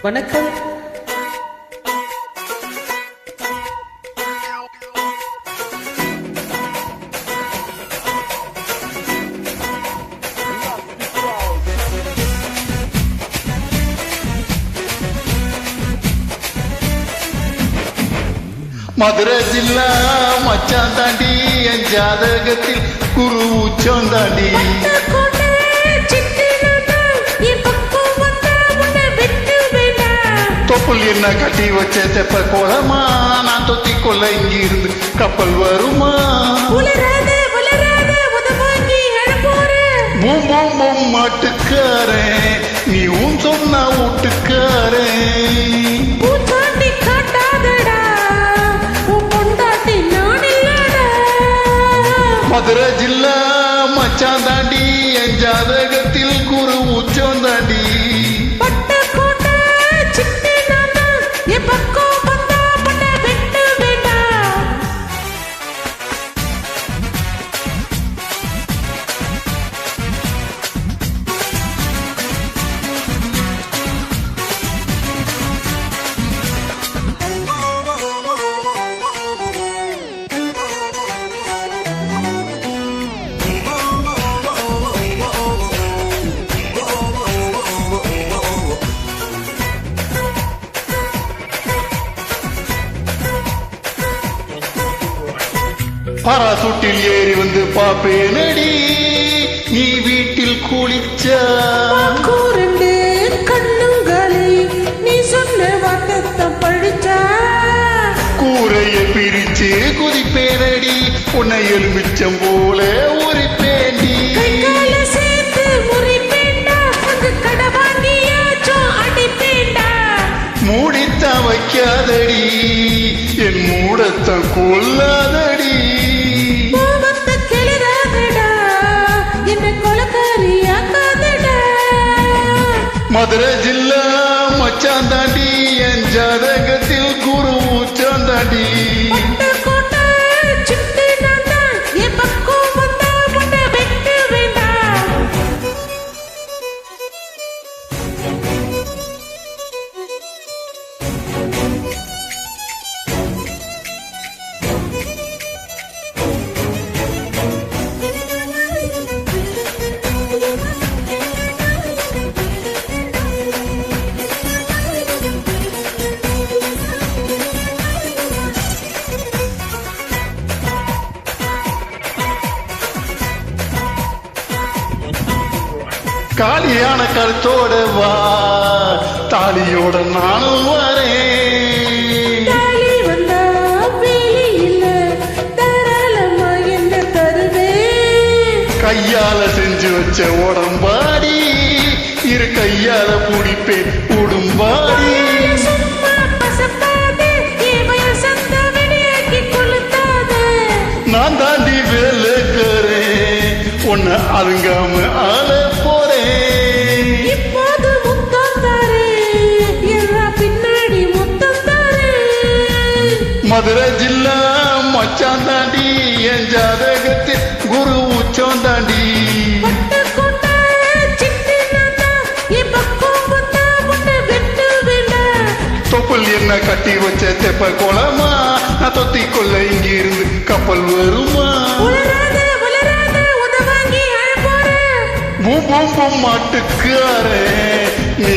வணக்கம். மதுரை ஜில்லா மச்சான் தாண்டி என் ஜாதகத்தில் குரு உச்சம் தாண்டி தொப்புள் என்ன கட்டி வச்ச தெப்ப கோலமா நான் தொத்தி கொள்ள இங்கிருந்து கப்பல் வருமா மாட்டுக்காரன் நீ உன் சொன்னா வீட்டுக்காரன் மதுரை ஜில்லா மச்சான் தாண்டி என் ஜாதகத்தில் குரு உச்சம் தாண்டி பாராசூட்டில் ஏறி வந்து பாப்பேனடி நீ வீட்டில் குளிச்சா கண்ணுங்களை நீ சொன்ன வார்த்தை பழிச்சா கூரையை பிரிச்சு குதிப்பேனடி உன்னை எலுமிச்சம் போல உரிப்பேண்டி மூடித்தான் வைக்காதடி என் மூடத்தை கொல்லாதடி மதுரை ஜில்லா மச்சான் தாண்டி என் ஜாதகத்தில் குரு உச்சம் தாண்டி காலியான கருத்தோட வா தாலியோட நானும் வரேன் கையால செஞ்சு வச்ச உடம்பாடி இரு கையால பிடிப்பேன் உடும்பாடி நான் தாண்டி வேலைக்கிறேன் உன்னை அருங்காம ஆள மதுரை ஜில்லா மச்சான் தாண்டி என் ஜாதகத்தில் குரு உச்சம் தாண்டி தொப்புள் என்ன கட்டி வச்ச தெப்ப கோலமா நான் தொத்தி கொள்ள இங்கிருந்து கப்பல் வருமா மாட்டுக்காரே நீ